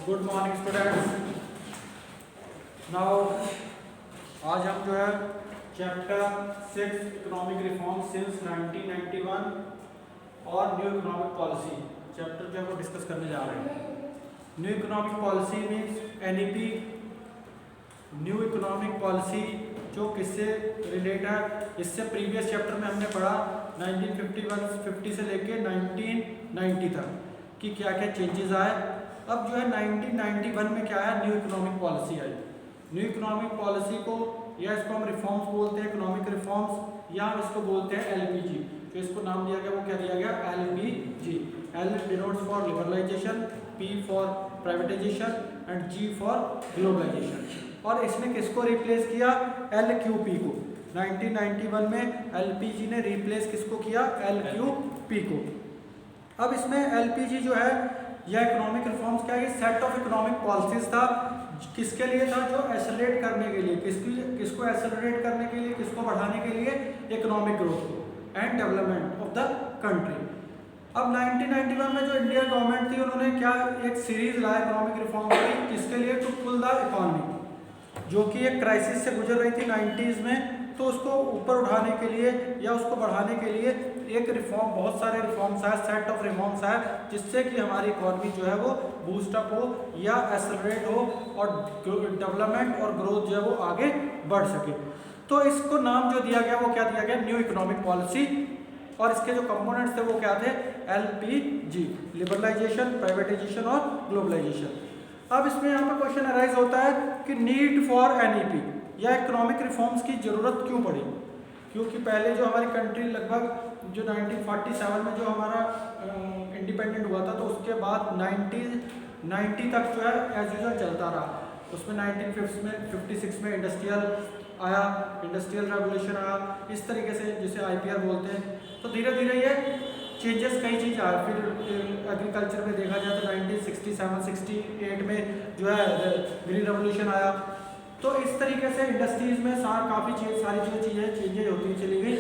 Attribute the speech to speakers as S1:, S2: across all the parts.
S1: Good morning students. Now आज हम जो है चैप्टर 6 इकोनॉमिक रिफॉर्म सिंस 1991 और न्यू इकोनॉमिक पॉलिसी चैप्टर जो है वो डिस्कस करने जा रहे हैं। New economic policy means NEP, new economic policy जो किससे रिलेट है। इससे प्रीवियस चैप्टर में हमने पढ़ा 1950 से लेके 1990 तक कि क्या क्या चेंजेस आए। अब जो है 1991 में क्या है, न्यू इकोनॉमिक पॉलिसी आई। न्यू इकोनॉमिक पॉलिसी को या इसको हम रिफॉर्म्स बोलते हैं, इकोनॉमिक रिफॉर्म्स, या हम इसको बोलते हैं एलपीजी। जो इसको नाम दिया गया वो क्या दिया गया, LPG. L denotes for liberalization, P for privatization and G for globalization. और इसने किसको रिप्लेस किया, एलक्यूपी को। 1991 में एलपीजी ने रिप्लेस किसको किया, एलक्यूपी को। अब इसमें एलपीजी जो है यह इकोनॉमिक रिफॉर्म्स क्या है, सेट ऑफ इकोनॉमिक पॉलिसीज था। किसके लिए था, जो एक्सेलरेट करने के लिए, किसको एक्सेलरेट करने के लिए, किसको बढ़ाने के लिए, इकोनॉमिक ग्रोथ को and development of the country. अब 1991 में जो इंडियन गवर्नमेंट थी उन्होंने क्या एक सीरीज लाया इकोनॉमिक रिफॉर्म की, किसके लिए, टू पुल द इकोनॉमी, जो कि एक क्राइसिस से गुजर रही थी 90s में। तो उसको ऊपर उठाने के लिए या उसको बढ़ाने के लिए एक रिफॉर्म, बहुत सारे रिफॉर्म्स आए, सेट ऑफ रिफॉर्म्स आए, जिससे कि हमारी इकोनॉमी जो है वो बूस्टअप हो या एक्सेलरेट हो और डेवलपमेंट और ग्रोथ जो है वो आगे बढ़ सके। तो इसको नाम जो दिया गया वो क्या दिया गया, न्यू इकोनॉमिक पॉलिसी। और इसके जो कंपोनेंट्स थे वो क्या थे, एलपीजी, लिबरलाइजेशन, प्राइवेटाइजेशन और ग्लोबलाइजेशन। अब इसमें यहाँ पर क्वेश्चन अराइज होता है कि नीड फॉर एनईपी या इकोनॉमिक रिफॉर्म्स की जरूरत क्यों पड़ी। क्योंकि पहले जो हमारी कंट्री लगभग जो 1947 में जो हमारा इंडिपेंडेंट हुआ था, तो उसके बाद 1990 तक जो है एज यूजल चलता रहा। उसमें 1956 में इंडस्ट्रियल आया, इंडस्ट्रियल रेवोल्यूशन आया, इस तरीके से जिसे आईपीआर बोलते हैं। तो धीरे धीरे ये चेंजेस कई चीज़ आए। फिर एग्रीकल्चर में देखा जाए तो 1967-68 में जो है ग्रीन रेवोल्यूशन आया। तो इस तरीके से इंडस्ट्रीज में काफ़ी सारी जो चीज़ें चेंजेज होती चली गई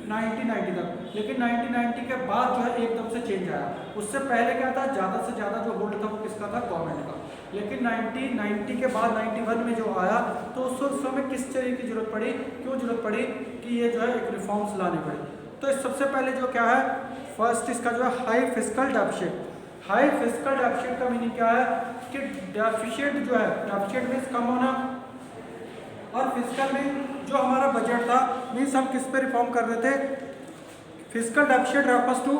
S1: 1990 तक। लेकिन 1990 के बाद जो है एकदम से चेंज आया। उससे पहले क्या था, ज़्यादा से ज़्यादा जो होल्ड था वो किसका था, गवर्नमेंट का। लेकिन 1990 के बाद 91 में जो आया, तो उस समय किस तरह की जरूरत पड़ी, क्यों जरूरत पड़ी कि ये जो है एक रिफॉर्म्स लाने पड़े। तो इस सबसे पहले जो क्या है, फर्स्ट इसका जो है high fiscal deficit. High fiscal deficit का मीनिंग क्या है कि डेफिसिट जो है, डेफिसिट मीन्स कम होना, और फिस्कल में जो हमारा बजट था मीन्स हम किस पे रिफॉर्म कर रहे थे। Fiscal deficit refers to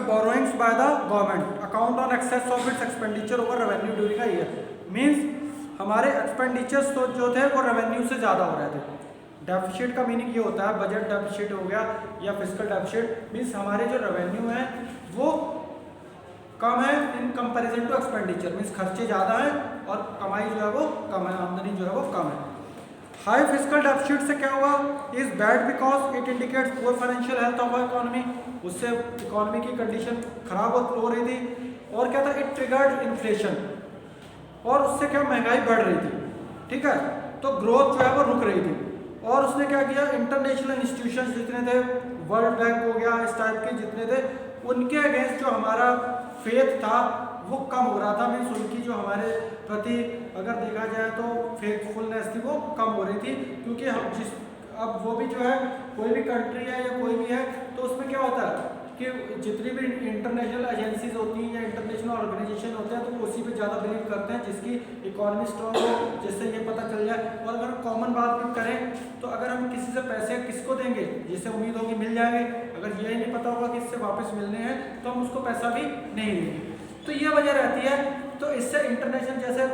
S1: borrowings by the government account on excess of its expenditure over revenue during a year. Means हमारे एक्सपेंडिचर्स तो जो थे वो रेवेन्यू से ज़्यादा हो रहे थे। डेफिसिट का मीनिंग ये होता है, बजट डेफिसिट हो गया या फिस्कल डेफिसिट मीन्स हमारे जो रेवेन्यू है वो कम है in comparison to expenditure, means खर्चे ज़्यादा हैं और कमाई जो है वो कम है, आमदनी जो है वो कम है। हाई फिस्कल डेफिसिट से क्या हुआ, is bad because it indicates poor financial health of economy. उससे इकोनॉमी की कंडीशन खराब हो रही थी। और क्या था, इट ट्रिगर्ड इन्फ्लेशन, और उससे क्या महंगाई बढ़ रही थी, ठीक है। तो ग्रोथ जो है वो रुक रही थी। और उसने क्या किया, इंटरनेशनल इंस्टीट्यूशंस जितने थे, वर्ल्ड बैंक हो गया, इस टाइप के जितने थे, उनके अगेंस्ट जो हमारा फेथ था वो कम हो रहा था। मीन्स उनकी जो हमारे प्रति अगर देखा जाए तो फेथफुलनेस थी वो कम हो रही थी। क्योंकि हम अब वो भी जो है, कोई भी कंट्री है या कोई भी है, तो उसमें क्या होता है कि जितनी भी इंटरनेशनल एजेंसीज होती हैं या इंटरनेशनल ऑर्गेनाइजेशन होते हैं, तो वो उसी पे ज़्यादा बिलीव करते हैं जिसकी इकोनॉमी स्ट्रॉन्ग हो, जिससे ये पता चल जाए। और अगर कॉमन बात भी करें तो अगर हम किसी से पैसे किसको देंगे, जिससे उम्मीद होगी मिल जाएंगे, अगर यही नहीं पता होगा कि इससे वापस मिलने हैं तो हम उसको पैसा भी नहीं देंगे। तो ये वजह रहती है। तो इससे इंटरनेशनल जैसे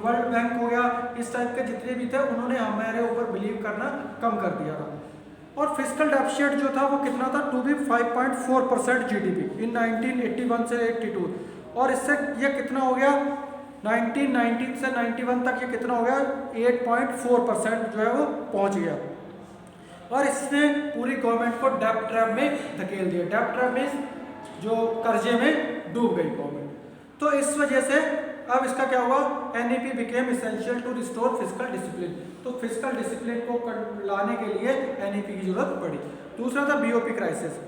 S1: वर्ल्ड बैंक हो गया, इस टाइप के जितने भी थे, उन्होंने हमारे ऊपर बिलीव करना कम कर दिया था। और फिस्कल डेफिसिट जो था वो कितना था, टू बी 5.4% जीडीपी इन 1981 से 82। और इससे ये कितना हो गया, 1990 से 91 तक ये कितना हो गया, 8.4% जो है वो पहुंच गया। और इसने पूरी गवर्नमेंट को डेब्ट ट्रैप में धकेल दिया। डेब्ट ट्रैप में जो कर्जे में डूब गई गवर्नमेंट। तो इस वजह से अब इसका क्या हुआ, NEP became essential to restore fiscal discipline. तो फिस्कल डिसिप्लिन को लाने के लिए एनईपी की जरूरत पड़ी। दूसरा था बीओपी क्राइसिस।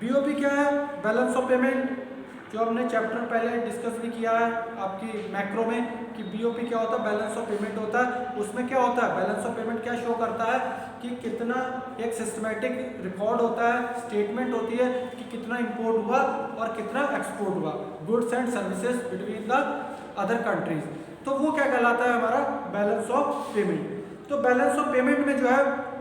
S1: बीओपी क्या है, बैलेंस ऑफ पेमेंट जो हमने चैप्टर पहले डिस्कस भी किया है आपकी मैक्रो में कि बीओपी क्या होता है, बैलेंस ऑफ पेमेंट होता है। उसमें क्या होता है, बैलेंस ऑफ पेमेंट क्या शो करता है कि कितना एक सिस्टमेटिक रिकॉर्ड होता है, स्टेटमेंट होती है कि कितना इंपोर्ट हुआ और कितना एक्सपोर्ट हुआ, goods and services between the other countries. तो वो क्या कहलाता है हमारा बैलेंस ऑफ पेमेंट। तो बैलेंस ऑफ पेमेंट में जो है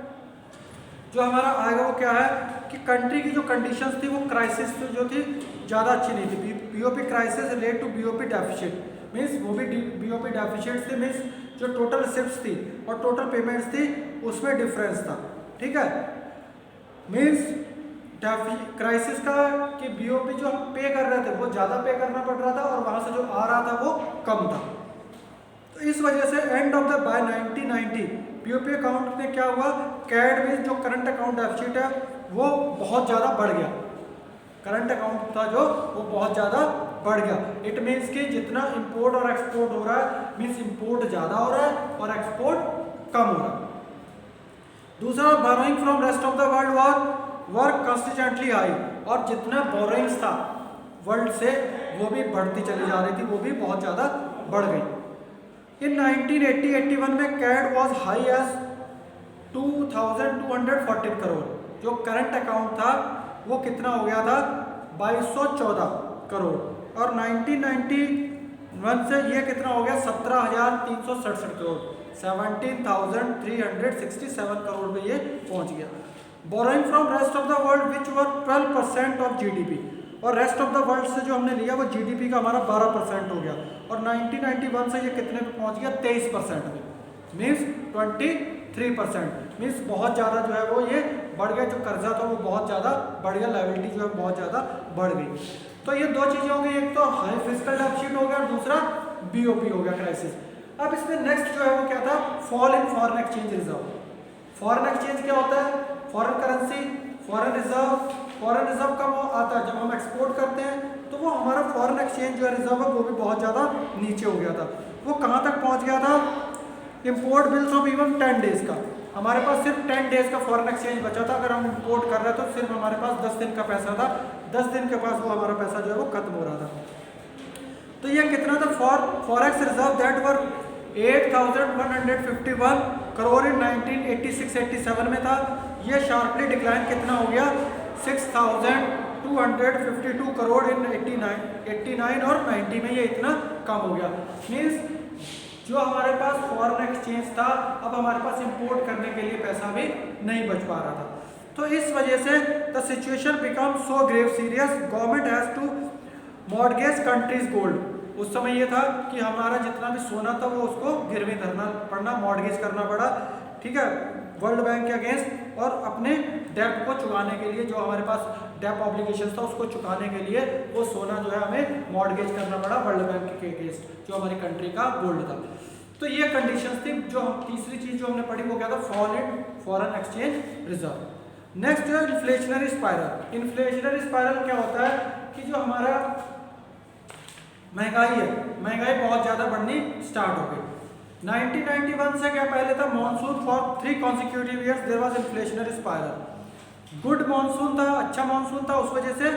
S1: जो हमारा आएगा वो क्या है कि कंट्री की जो कंडीशंस थी वो क्राइसिस जो थी ज़्यादा अच्छी नहीं थी। BOP crisis relate to BOP deficient means वो भी बीओपी डेफिशिएंट थे, मीन्स जो टोटल रिसिप्ट्स थी और टोटल पेमेंट्स थी उसमें डिफरेंस था। ठीक है, मीन्स क्राइसिस का कि बीओपी जो हम पे कर रहे थे वो ज़्यादा पे करना पड़ रहा था और वहाँ से जो आ रहा था वो कम था। तो इस वजह से end of the by 1990 BOP account में क्या हुआ, कैड में जो करंट अकाउंट डेफिसिट है वो बहुत ज़्यादा बढ़ गया। करंट अकाउंट था जो वो बहुत ज़्यादा बढ़ गया। इट मीन्स कि जितना इंपोर्ट और एक्सपोर्ट हो रहा है मीन्स इंपोर्ट ज़्यादा हो रहा है और एक्सपोर्ट कम हो रहा है। दूसरा, borrowing from rest of the world were consistently high, और जितना बोरोइंग्स था वर्ल्ड से वो भी बढ़ती चली जा रही थी, वो भी बहुत ज़्यादा बढ़ गई। इन 1980-81 में CAD was high as 2214 crore. जो करंट अकाउंट था वो कितना हो गया था 2214 करोड़, और 1991 से ये कितना हो गया 17,367 करोड़, 17,367 करोड़ पे ये पहुंच गया। Borrowing from rest of the world which were 12% of GDP, और रेस्ट ऑफ द वर्ल्ड से जो हमने लिया वो जीडीपी का हमारा 12% हो गया, और 1991 से ये कितने पे पहुंच गया 23% में, मीन्स 23%, मीन्स बहुत ज़्यादा जो है वो ये बढ़ गया। जो कर्जा था वो बहुत ज़्यादा बढ़ गया, लायबिलिटी जो है बहुत ज़्यादा बढ़ गई। तो ये दो चीज़ें हो गई, एक तो हाई फिस्कल डेफिसिट हो गया और दूसरा बीओपी हो गया क्राइसिस। अब इसमें नेक्स्ट जो है वो क्या था, fall in foreign exchange reserve. Foreign exchange क्या होता है, foreign currency, foreign reserve. Foreign reserve कब आता है, जब हम एक्सपोर्ट करते हैं तो वो हमारा फॉरेन एक्सचेंज जो है रिजर्व है वो भी बहुत ज़्यादा नीचे हो गया था। वो कहाँ तक पहुँच गया था, import bills of even 10 days का, हमारे पास सिर्फ 10 डेज का फॉरेन एक्सचेंज बचा था। अगर हम इंपोर्ट कर रहे हैं तो सिर्फ हमारे पास 10 दिन का पैसा था, 10 दिन के पास वो हमारा पैसा जो है वो खत्म हो रहा था। तो ये कितना था, forex reserve that were 8,151 crore in 1986-87 में था। ये शार्पली डिक्लाइन कितना हो गया 6,252 करोड़ इन 89 और 90 में ये इतना कम हो गया। मीन्स जो हमारे पास फॉरेन एक्सचेंज था अब हमारे पास इंपोर्ट करने के लिए पैसा भी नहीं बच पा रहा था। तो इस वजह से the situation become so grave serious, government has to mortgage country's gold. उस समय ये था कि हमारा जितना भी सोना था वो उसको गिरवी धरना पड़ना, मॉर्गेज करना पड़ा, ठीक है, वर्ल्ड बैंक के अगेंस्ट, और अपने डेब्ट को चुकाने के लिए जो हमारे पास डेब्ट ऑब्लिगेशन था उसको चुकाने के लिए वो सोना जो है हमें मॉर्गेज करना पड़ा वर्ल्ड बैंक के अगेंस्ट, जो हमारी कंट्री का गोल्ड था। तो ये कंडीशंस थी। जो हम तीसरी चीज जो हमने पढ़ी वो क्या था, fall in foreign exchange reserve. Next जो है इन्फ्लेशनरी स्पाइरल। इन्फ्लेशनरी स्पाइरल क्या होता है कि जो हमारा महंगाई है, महंगाई बहुत ज्यादा बढ़नी स्टार्ट हो गई। 1991 से क्या पहले था, monsoon for 3 consecutive years there was inflationary spiral. Good monsoon था, अच्छा मॉनसून था, उस वजह से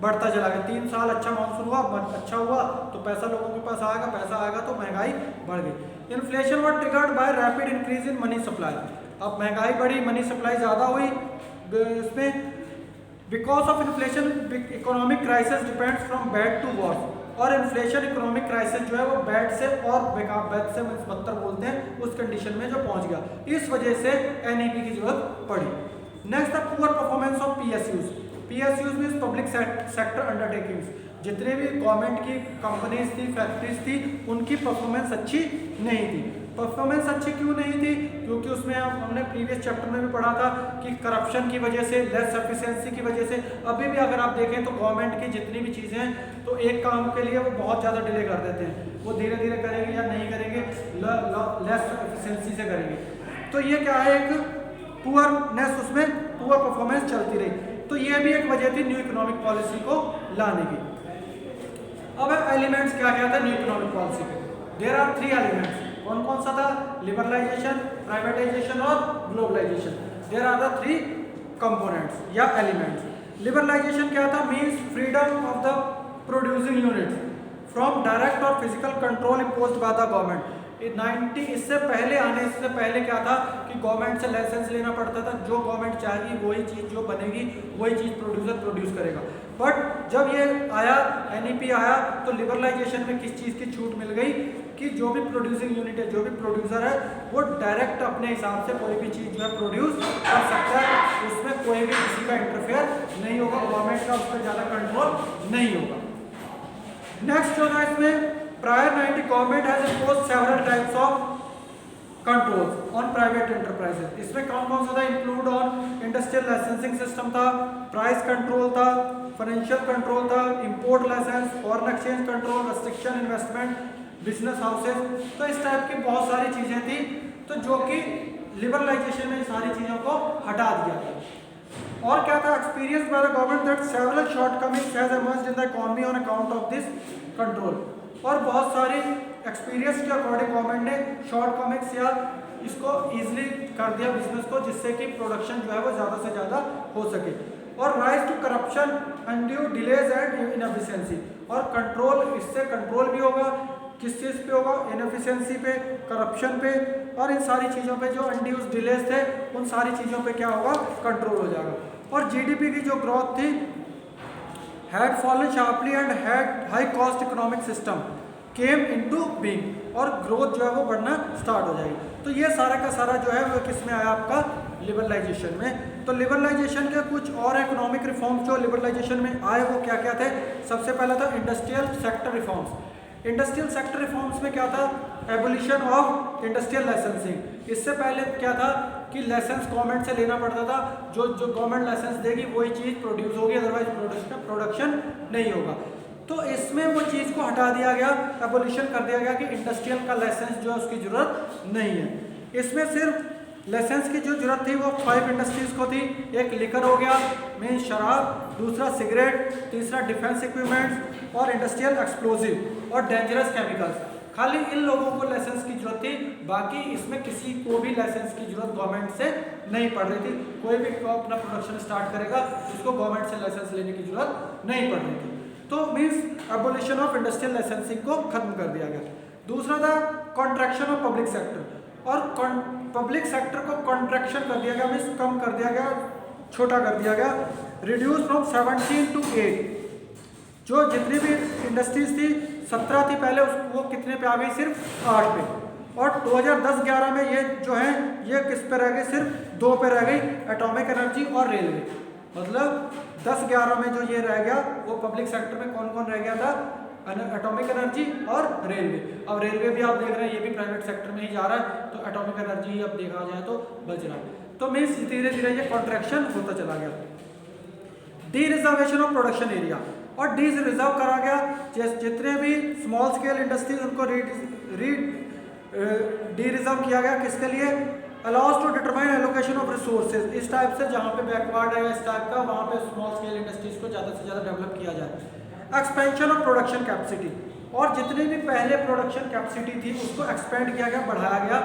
S1: बढ़ता चला गया। 3 साल अच्छा मॉनसून हुआ, अच्छा हुआ तो पैसा लोगों के पास आएगा, पैसा आएगा तो महंगाई बढ़ गई। Inflation was triggered by rapid increase in money supply. अब महंगाई बढ़ी, मनी सप्लाई ज़्यादा हुई, इसमें because of inflation economic crisis depends from bad to worse. और इन्फ्लेशन इकोनॉमिक क्राइसिस जो है वो बैड से और बैड से बदतर बोलते हैं, उस कंडीशन में जो पहुंच गया, इस वजह से एनईपी की जरूरत पड़ी। Next the poor performance of PSUs. PSUs means public sector undertakings. जितने भी गवर्नमेंट की कंपनीज थी, फैक्ट्रीज थी, उनकी परफॉर्मेंस अच्छी नहीं थी। परफॉर्मेंस अच्छी क्यों नहीं थी, क्योंकि उसमें हमने प्रीवियस चैप्टर में भी पढ़ा था कि करप्शन की वजह से, लेस एफिशिएंसी की वजह से। अभी भी अगर आप देखें तो गवर्नमेंट की जितनी भी चीज़ें हैं तो एक काम के लिए वो बहुत ज़्यादा डिले कर देते हैं, वो धीरे धीरे करेंगे या नहीं करेंगे, लेस एफिशिएंसी से करेंगे। तो ये क्या है, एक पुअरनेस, उसमें पुअर परफॉर्मेंस चलती रही। तो ये भी एक वजह थी न्यू इकोनॉमिक पॉलिसी को लाने की। अब एलिमेंट्स क्या क्या था न्यू इकोनॉमिक पॉलिसी के, देयर आर 3 एलिमेंट्स। कौन कौन सा था, लिबरलाइजेशन, प्राइवेटाइजेशन और globalisation. There are the 3 components या एलिमेंट्स। लिबरलाइजेशन क्या था, means freedom of the producing units from direct और physical control imposed by the government. 90 इससे पहले आने से पहले क्या था कि गवर्नमेंट से लाइसेंस लेना पड़ता था, जो गवर्नमेंट चाहेगी वही चीज़ जो बनेगी वही चीज़ प्रोड्यूसर प्रोड्यूस करेगा। बट जब ये आया NEP आया तो लिबरलाइजेशन में किस चीज़ की छूट मिल गई कि जो भी प्रोड्यूसिंग यूनिट है, जो भी प्रोड्यूसर है, वो डायरेक्ट अपने हिसाब से कोई भी चीज़ जो है प्रोड्यूस कर सकता है, उसमें कोई भी किसी का इंटरफेयर नहीं होगा, गवर्नमेंट का उस पर ज़्यादा कंट्रोल नहीं होगा। नेक्स्ट जो है इसमें prior 90 government has imposed several types of controls on private enterprises। इसमें कौन कौन सा था? Include on industrial licensing system था, प्राइस कंट्रोल था, फाइनेंशियल कंट्रोल था, import license, foreign exchange control, restriction investment, business houses. तो इस टाइप की बहुत सारी चीजें थी, तो जो कि लिबरलाइजेशन में सारी चीजों को हटा दिया गया। और क्या था? Experience by the government that several shortcomings has emerged in the economy on account of this control. और बहुत सारी एक्सपीरियंस के अकॉर्डिंग गवर्नमेंट ने शॉर्टकमिंग्स या इसको इजीली कर दिया बिजनेस को, जिससे कि प्रोडक्शन जो है वो ज़्यादा से ज़्यादा हो सके। और rise to corruption, undue delays and inefficiency. और कंट्रोल, इससे कंट्रोल भी होगा, किस चीज़ पे होगा? इनएफिशिएंसी पे, करप्शन पे, और इन सारी चीज़ों पे जो अनड्यूज डिलेज थे उन सारी चीज़ों पे क्या होगा? कंट्रोल हो जाएगा। और GDP की जो ग्रोथ थी had fallen sharply and had high cost economic system came into being, और ग्रोथ जो है वो बढ़ना स्टार्ट हो जाएगी। तो ये सारा का सारा जो है वो किस में आया? आपका लिबरलाइजेशन में। तो लिबरलाइजेशन के कुछ और इकोनॉमिक रिफॉर्म्स जो लिबरलाइजेशन में आए वो क्या क्या थे? सबसे पहला था industrial sector reforms. Industrial sector reforms में क्या था? Abolition of industrial licensing. इससे पहले क्या था कि लाइसेंस गवर्नमेंट से लेना पड़ता था, जो गवर्नमेंट लाइसेंस देगी वही चीज़ प्रोड्यूस होगी, अदरवाइज प्रोडक्शन नहीं होगा। तो इसमें वो चीज़ को हटा दिया गया, एबोलिशन कर दिया गया कि इंडस्ट्रियल का लाइसेंस जो है उसकी जरूरत नहीं है। इसमें सिर्फ लाइसेंस की जो जरूरत थी वो 5 इंडस्ट्रीज को थी। एक लिकर हो गया, मीन शराब, दूसरा सिगरेट, तीसरा डिफेंस इक्विपमेंट्स और इंडस्ट्रियल एक्सप्लोजिव और डेंजरस केमिकल्स। खाली इन लोगों को लाइसेंस की जरूरत थी, बाकी इसमें किसी को भी लाइसेंस की जरूरत गवर्नमेंट से नहीं पड़ रही थी। कोई भी अपना प्रोडक्शन स्टार्ट करेगा उसको गवर्नमेंट से लाइसेंस लेने की जरूरत नहीं पड़ रही थी। तो means abolition of industrial licensing को खत्म कर दिया गया। दूसरा था कॉन्ट्रैक्शन ऑफ पब्लिक सेक्टर, और पब्लिक सेक्टर को कॉन्ट्रैक्शन कर दिया गया, मीन्स कम कर दिया गया, छोटा कर दिया गया। Reduce from 17 to 8। जो जितनी भी इंडस्ट्रीज थी 17 थी पहले, वो कितने पे आ गई? सिर्फ 8 पे। और 2010-11 में ये जो है ये किस पे रह गई? सिर्फ 2 पे रह गई, एटॉमिक एनर्जी और रेलवे। मतलब 10-11 में जो ये रह गया वो पब्लिक सेक्टर में कौन कौन रह गया था? एटॉमिक एनर्जी और रेलवे। अब रेलवे भी आप देख रहे हैं ये भी प्राइवेट सेक्टर में ही जा रहा है, तो एटॉमिक एनर्जी अब देखा जाए तो बच रहा है। तो मीन्स धीरे धीरे ये कॉन्ट्रैक्शन होता चला गया। Dereservation of production area, और डी रिजर्व करा गया जितने भी स्मॉल स्केल इंडस्ट्रीज उनको डी रिजर्व किया गया। किसके लिए? Allows to determine allocation of resources. इस टाइप से जहाँ पे बैकवर्ड है इस टाइप का, वहाँ पे स्मॉल स्केल इंडस्ट्रीज को ज़्यादा से ज़्यादा डेवलप किया जाए। एक्सपेंशन ऑफ प्रोडक्शन कैपेसिटी, और जितनी भी पहले प्रोडक्शन कैपेसिटी थी उसको एक्सपेंड किया गया, बढ़ाया गया,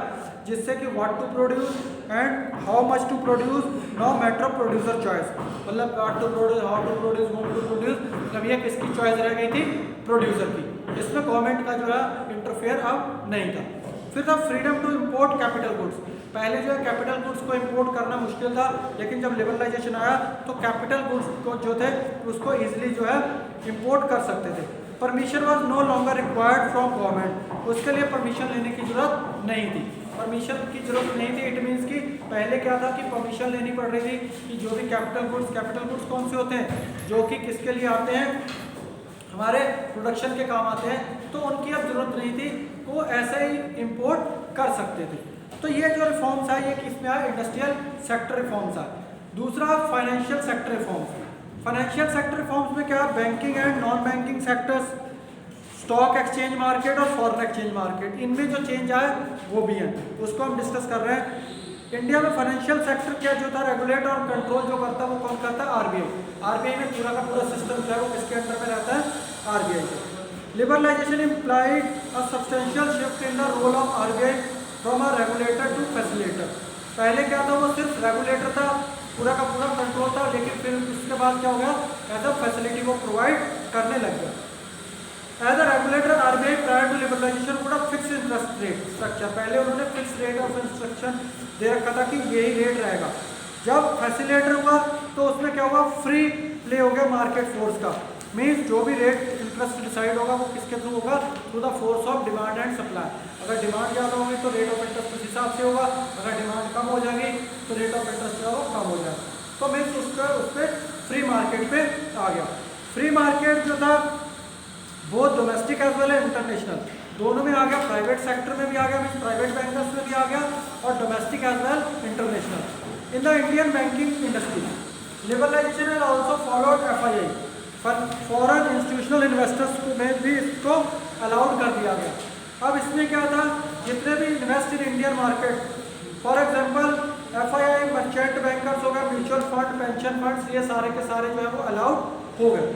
S1: जिससे कि what to produce and how much to produce no matter of producer choice. मतलब what to produce, how to produce, what to produce, मतलब ये किसकी चॉइस रह गई थी? प्रोड्यूसर की। इसमें गवर्नमेंट का जो है इंटरफेयर अब नहीं था। फिर था freedom to import capital goods. पहले जो है कैपिटल गुड्स को इम्पोर्ट करना मुश्किल था, लेकिन जब लिबरलाइजेशन आया तो कैपिटल गुड्स को जो थे उसको ईजिली जो है इम्पोर्ट कर सकते थे। Permission was no longer required from government. उसके लिए परमिशन लेने की जरूरत नहीं थी, परमिशन की जरूरत नहीं थी। इट मीन्स कि पहले क्या था कि परमिशन लेनी पड़ रही थी कि जो भी कैपिटल गुड्स कौन से होते हैं? जो कि किसके लिए आते हैं? हमारे प्रोडक्शन के काम आते हैं, तो उनकी अब जरूरत नहीं थी, वो ऐसे ही इंपोर्ट कर सकते थे। तो ये जो रिफॉर्म्स है ये किसमें आए? इंडस्ट्रियल सेक्टर रिफॉर्म्स आए। दूसरा financial sector reforms. Financial sector reforms में क्या? Banking and non banking sectors, stock exchange market और फॉरेन एक्सचेंज मार्केट, इनमें जो चेंज आए वो भी हैं, उसको हम डिस्कस कर रहे हैं। इंडिया में फाइनेंशियल सेक्टर क्या जो था रेगुलेट और कंट्रोल जो करता है वो कौन करता है? आरबीआई। आरबीआई में पूरा का पूरा सिस्टम जो है वो किसके अंडर में रहता है? आरबीआई के। Liberalization implied a substantial shift in the role of RBI from a regulator to facilitator. पहले क्या था? वो सिर्फ रेगुलेटर था, पूरा का पूरा कंट्रोल था, लेकिन फिर उसके बाद क्या हो गया? एज अ फैसिलिटी वो प्रोवाइड करने लग गया। As a regulator RBI prior to liberalization would have fix interest rate structure, पहले उन्होंने फिक्स रेट ऑफ इंस्ट्रक्शन दे रखा था कि यही रेट रहेगा। जब फैसिलेटर हुआ तो उसमें क्या होगा, फ्री प्ले हो गया मार्केट फोर्स का, मीन्स जो भी रेट इंटरेस्ट डिसाइड होगा वो किसके थ्रू होगा, through the force of demand and supply. अगर डिमांड ज़्यादा होगी तो रेट ऑफ इंटरेस्ट उस हिसाब से होगा, अगर डिमांड कम हो जाएगी तो रेट ऑफ इंटरेस्ट जो होगा कम हो जाएगा। तो मीन्स उस पर फ्री मार्केट पे आ गया। फ्री मार्केट जो था वो domestic as well as international दोनों में आ गया, प्राइवेट सेक्टर में भी आ गया, मीन्स प्राइवेट बैंकर्स में भी आ गया, और domestic as well international. In the Indian banking industry liberalization has also followed FII, foreign institutional investors में भी इसको अलाउड कर दिया गया। अब इसमें क्या था, जितने भी invest in Indian market, for example FII, merchant bankers हो गए, म्यूचुअल फंड, पेंशन फंड्स, ये सारे के सारे जो है वो अलाउड हो गए।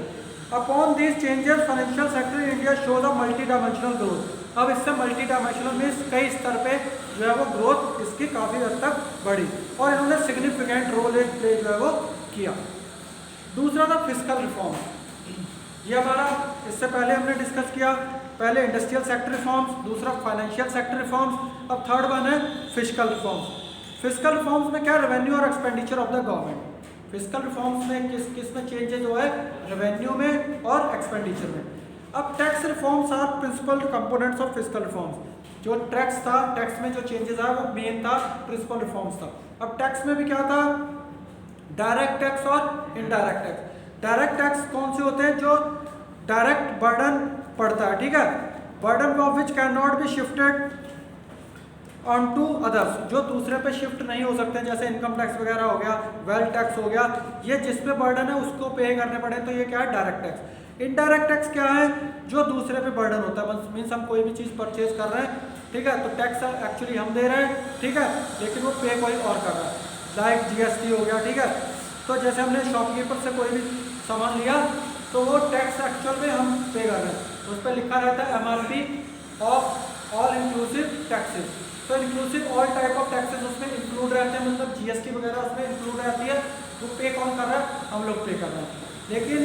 S1: Upon this changes financial sector in India shows a multi dimensional growth. अब इससे मल्टी डायमेंशनल मीन्स कई स्तर पे जो है वो ग्रोथ इसकी काफ़ी हद तक बढ़ी, और इन्होंने सिग्निफिकेंट रोल प्ले जो है वो किया। दूसरा था फिस्कल रिफॉर्म, ये हमारा इससे पहले हमने डिस्कस किया, पहले इंडस्ट्रियल सेक्टर रिफॉर्म्स, दूसरा फाइनेंशियल सेक्टर रिफॉर्म्स, अब थर्ड वन है फिस्कल रिफॉर्म्स। फिस्कल रिफॉर्म्स में क्या, रेवेन्यू और expenditure of the government. Fiscal reforms में किस में चेंजेस जो है, रेवेन्यू में और एक्सपेंडिचर में। अब tax reforms are principal components of fiscal reforms. जो टैक्स था, टैक्स में जो चेंजेस आया वो मेन था, प्रिंसिपल रिफॉर्म्स था। अब टैक्स में भी क्या था, डायरेक्ट टैक्स और इनडायरेक्ट टैक्स। डायरेक्ट टैक्स कौन से होते हैं, जो डायरेक्ट बर्डन पड़ता है, ठीक है, burden of which can not be shifted on to others, जो दूसरे पे शिफ्ट नहीं हो सकते, जैसे इनकम टैक्स वगैरह हो गया, वेल्थ टैक्स हो गया, ये जिस पे बर्डन है उसको पे करने पड़े, तो ये क्या है, डायरेक्ट टैक्स। इनडायरेक्ट टैक्स क्या है, जो दूसरे पे बर्डन होता है, मीन्स हम कोई भी चीज़ परचेज कर रहे हैं, ठीक है, तो टैक्स एक्चुअली हम दे रहे हैं, ठीक है, लेकिन वो पे कोई और कर रहा है, लाइक जीएसटी हो गया, ठीक है। तो जैसे हमने शॉपकीपर से कोई भी सामान लिया तो वो टैक्स एक्चुअल में हम पे कर रहे हैं, उस पर लिखा रहता है MRP of all inclusive taxes. तो inclusive all type of taxes उसमें इंक्लूड रहते हैं, मतलब जीएसटी वगैरह उसमें इंक्लूड रहती है, वो पे कौन कर रहा है, हम लोग पे कर रहे हैं, लेकिन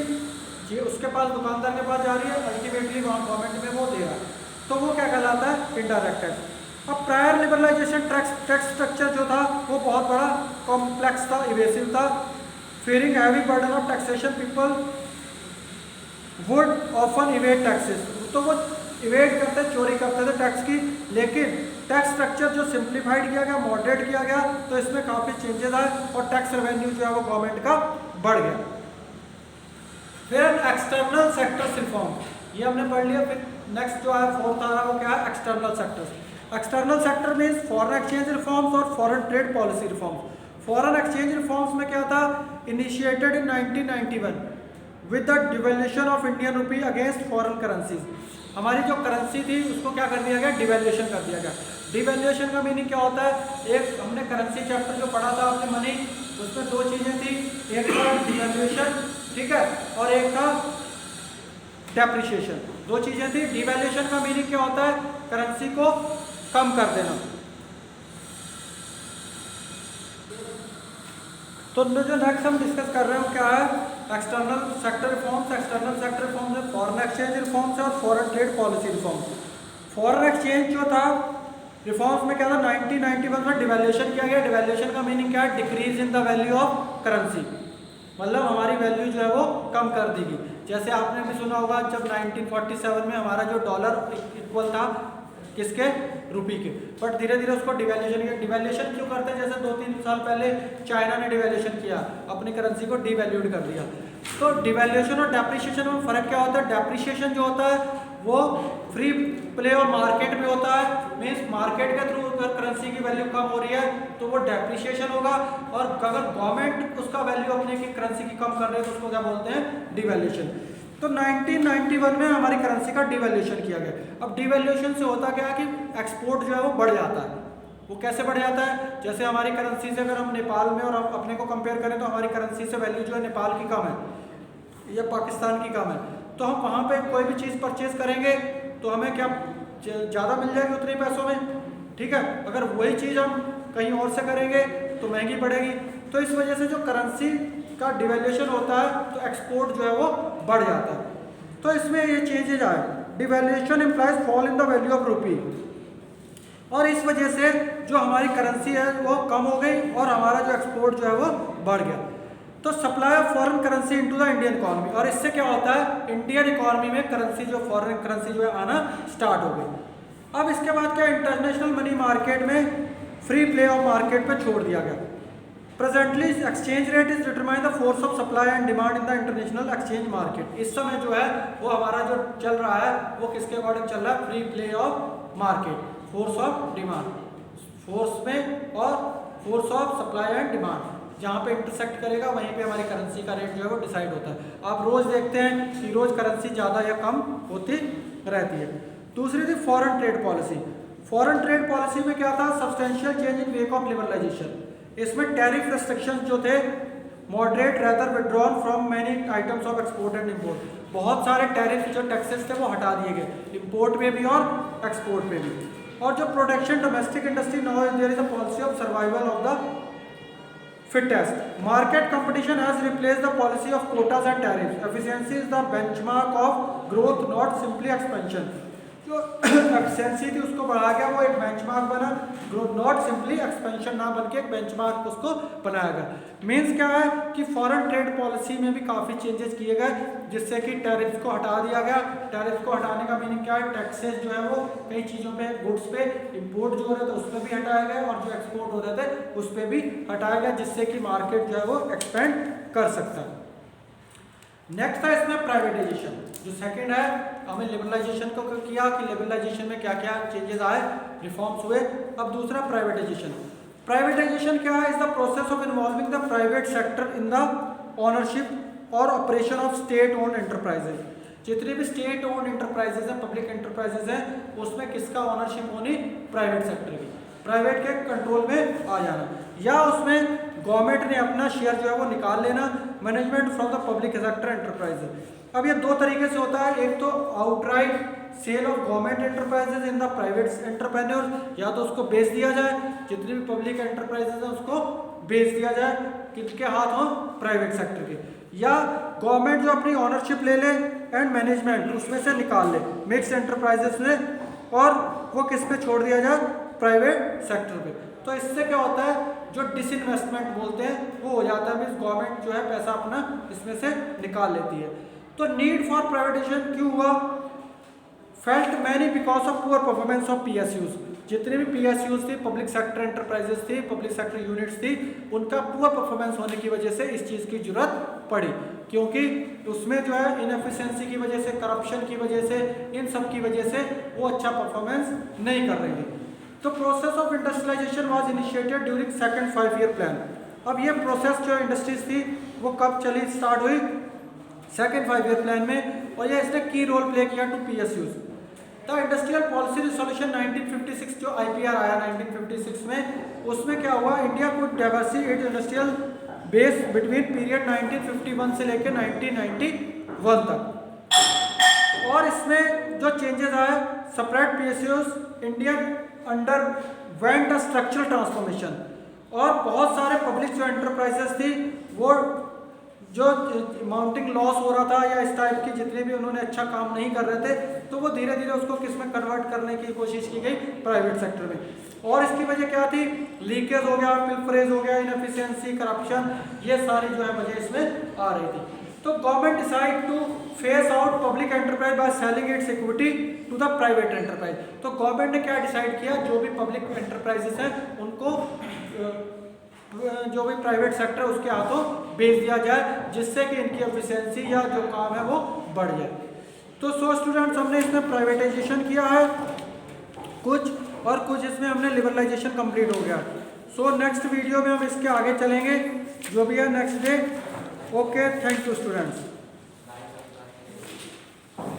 S1: ये उसके पास दुकानदार के पास जा रही है, अल्टीमेटली वहाँ गवर्नमेंट में वो दे रहा है, तो वो क्या कहलाता है, इनडायरेक्ट टैक्स। अब प्रायर लिबरलाइजेशन टैक्स स्ट्रक्चर जो था वो बहुत बड़ा कॉम्प्लेक्स था, इवेसिव था, fearing heavy burden of taxation people would often evade taxes, तो वो इवेड करते, चोरी करते थे टैक्स की। लेकिन टैक्स स्ट्रक्चर जो सिंप्लीफाइड किया गया, मॉडरेट किया गया, तो इसमें काफ़ी चेंजेस आए और टैक्स रेवेन्यू जो है वो गवर्नमेंट का बढ़ गया। फिर एक्सटर्नल सेक्टर्स रिफॉर्म, ये हमने पढ़ लिया। फिर नेक्स्ट जो है फोर्थ आ रहा है वो क्या है, external sectors. External sector means foreign exchange reforms और foreign trade policy reforms. Foreign exchange reforms में क्या था, initiated in 1991 with the devaluation of Indian rupee against foreign currencies. हमारी जो करेंसी थी उसको क्या कर दिया गया, डिवैल्यूएशन कर दिया गया। डिवैल्यूएशन का मीनिंग क्या होता है, एक हमने करेंसी चैप्टर जो पढ़ा था आपने मनी, उसमें दो चीज़ें थी, एक था डिवैल्यूएशन, ठीक है, और एक था डेप्रिसिएशन, दो चीज़ें थी। डिवैल्यूएशन का मीनिंग क्या होता है, करेंसी को कम कर देना। तो जो नेक्स्ट हम डिस्कस कर रहे हैं वो क्या है, external sector reforms. External sector reforms है फॉरेन एक्सचेंज रिफॉर्म्स और foreign trade policy reforms. Foreign exchange जो था रिफॉर्म्स में क्या था, 1991 में डिवैल्यूएशन किया गया। डिवैल्यूएशन का मीनिंग क्या है, decrease in the value of currency, मतलब हमारी वैल्यू जो है वो कम कर दी गई। जैसे आपने भी सुना होगा जब 1947 में हमारा जो डॉलर इक्वल था किसके, रुपी के, बट धीरे धीरे उसको डिवैल्यूएशन किया। डिवैल्यूएशन क्यों करते हैं, जैसे 2-3 साल पहले चाइना ने डिवैल्यूएशन किया, अपनी करेंसी को डिवैल्यूड कर दिया। तो डिवैल्यूएशन और डेप्रिसिएशन में फ़र्क क्या होता है, डेप्रिसिएशन जो होता है वो फ्री प्ले और मार्केट में होता है, मीन्स मार्केट के थ्रू अगर करेंसी की वैल्यू कम हो रही है तो वो डेप्रिसिएशन होगा, और अगर गवर्नमेंट उसका वैल्यू अपने की करेंसी की कम कर रही है तो उसको क्या बोलते हैं, डिवैल्यूएशन। तो 1991 में हमारी करेंसी का डिवैल्यूएशन किया गया। अब डिवैल्यूएशन से होता क्या है कि एक्सपोर्ट जो है वो बढ़ जाता है। वो कैसे बढ़ जाता है, जैसे हमारी करेंसी से अगर हम नेपाल में और अपने को कंपेयर करें तो हमारी करेंसी से वैल्यू जो है नेपाल की कम है या पाकिस्तान की कम है, तो हम वहाँ पे कोई भी चीज़ परचेज करेंगे तो हमें क्या ज़्यादा मिल जाएगी उतने पैसों में, ठीक है। अगर वही चीज़ हम कहीं और से करेंगे तो महंगी पड़ेगी। तो इस वजह से जो करेंसी का डिवैल्यूएशन होता है तो एक्सपोर्ट जो है वो बढ़ जाता है। तो इसमें ये चेंजेज आए। Devaluation implies fall in the value of rupee, और इस वजह से जो हमारी करेंसी है वो कम हो गई और हमारा जो एक्सपोर्ट जो है वो बढ़ गया। तो supply of foreign currency into the Indian economy, और इससे क्या होता है इंडियन इकोनॉमी में करेंसी जो फॉरेन करेंसी जो है आना स्टार्ट हो गई। अब इसके बाद क्या इंटरनेशनल मनी मार्केट में फ्री प्ले ऑफ मार्केट पे छोड़ दिया गया। Presently exchange rate is determine the force of supply and demand in the international exchange market. इस समय जो है वो हमारा जो चल रहा है वो किसके अकॉर्डिंग चल रहा है, free play of market, force of demand, force में और force of supply and demand जहाँ पे इंटरसेक्ट करेगा वहीं पे हमारी करेंसी का रेट जो है वो डिसाइड होता है। आप रोज देखते हैं कि रोज करेंसी ज़्यादा या कम होती रहती है। दूसरी थी foreign trade policy. Foreign trade policy में क्या था, substantial change in wake of liberalization. इसमें टैरिफ रेस्ट्रिक्शंस जो थे moderate rather withdrawn from many items of export and import. बहुत सारे टैरिफ जो टैक्सेस थे वो हटा दिए गए, इंपोर्ट में भी और एक्सपोर्ट में भी। और जो protection domestic industry, now there is a policy of survival of the fittest. Market competition has replaced the policy of quotas and tariffs. Efficiency is the benchmark of growth, not simply expansion. जो efficiency थी उसको बढ़ा गया, वो एक benchmark बना, growth not simply expansion ना बन के एक बेंचमार्क उसको बनाया गया। मीन्स क्या है कि फॉरेन ट्रेड पॉलिसी में भी काफ़ी चेंजेस किए गए, जिससे कि टैरिफ को हटा दिया गया। टैरिफ को हटाने का मीनिंग क्या है, टैक्सेस जो है वो कई चीज़ों पे, गुड्स पे इंपोर्ट जो हो रहे थे उस पर भी हटाया गया और जो एक्सपोर्ट हो रहे थे उस पर भी हटाया गया, जिससे कि मार्केट जो है वो एक्सपेंड कर सकता है। नेक्स्ट है इसमें प्राइवेटाइजेशन। जो सेकंड है, हमें लिबरलाइजेशन को किया कि लिबरलाइजेशन में क्या क्या चेंजेस आए, रिफॉर्म्स हुए। अब दूसरा प्राइवेटाइजेशन। प्राइवेटाइजेशन क्या है, is the process of involving the private sector in the ownership और operation of state owned enterprises. जितनी भी स्टेट ओन्ड एंटरप्राइजेज हैं, पब्लिक एंटरप्राइजेज हैं, उसमें किसका ओनरशिप होनी, प्राइवेट सेक्टर की, प्राइवेट के कंट्रोल में आ जाना, या उसमें गवर्नमेंट ने अपना शेयर जो है वो निकाल लेना, management from the public sector enterprises. अब ये दो तरीके से होता है, एक तो outright sale of government enterprises in the private entrepreneur, या तो उसको बेच दिया जाए, जितनी भी पब्लिक एंटरप्राइजेज है उसको बेच दिया जाए, किसके हाथ हो, प्राइवेट सेक्टर के, या गवर्नमेंट जो अपनी ऑनरशिप ले ले एंड मैनेजमेंट उसमें से निकाल ले मिक्स एंटरप्राइजेस में, और वो किस पे छोड़ दिया जाए, प्राइवेट सेक्टर पे। तो इससे क्या होता है, जो डिसइन्वेस्टमेंट बोलते हैं वो हो जाता है, मीन्स गवर्नमेंट जो है पैसा अपना इसमें से निकाल लेती है। तो नीड फॉर प्राइवेटाइजेशन क्यों हुआ, felt many because of poor performance of PSUs. जितने भी पीएसयूज थी, पब्लिक सेक्टर एंटरप्राइजेस थी, पब्लिक सेक्टर यूनिट्स थी, उनका पुअर परफॉर्मेंस होने की वजह से इस चीज़ की जरूरत पड़ी, क्योंकि उसमें जो है इनएफिशिएंसी की वजह से, करप्शन की वजह से, इन सब की वजह से वो अच्छा परफॉर्मेंस नहीं कर रही थी। तो process of industrialization was initiated during second 5-year plan. अब ये प्रोसेस जो इंडस्ट्रीज थी वो कब चली, स्टार्ट हुई, सेकंड 5-year प्लान में, और ये इसने की रोल प्ले किया to PSUs. The industrial policy resolution 1956 जो आईपीआर आया 1956 में, उसमें क्या हुआ, India could diversify its industrial base between period 1951 से लेकर 1991 तक। और इसमें जो चेंजेस आए, separate PSUs, Indian under went a structural transformation, और बहुत सारे पब्लिक जो एंटरप्राइजेस थी वो जो माउंटिंग लॉस हो रहा था या इस टाइप की जितने भी उन्होंने अच्छा काम नहीं कर रहे थे, तो वो धीरे धीरे उसको किस में कन्वर्ट करने की कोशिश की गई, प्राइवेट सेक्टर में। और इसकी वजह क्या थी, लीकेज हो गया, पिलफरेज हो गया, इनएफिशिएंसी, करप्शन, ये सारी जो है वजह इसमें आ रही थी। तो government decide to phase out public enterprise by selling its equity to the private enterprise. तो गवर्नमेंट ने क्या डिसाइड किया, जो भी पब्लिक एंटरप्राइजेस हैं उनको जो भी प्राइवेट सेक्टर उसके हाथों बेच दिया जाए, जिससे कि इनकी एफिशिएंसी या जो काम है वो बढ़ जाए। तो स्टूडेंट्स, हमने इसमें प्राइवेटाइजेशन किया है कुछ, और कुछ इसमें हमने लिबरलाइजेशन कंप्लीट हो गया। नेक्स्ट वीडियो में हम इसके आगे चलेंगे, जो भी है next day. Okay, thank you students.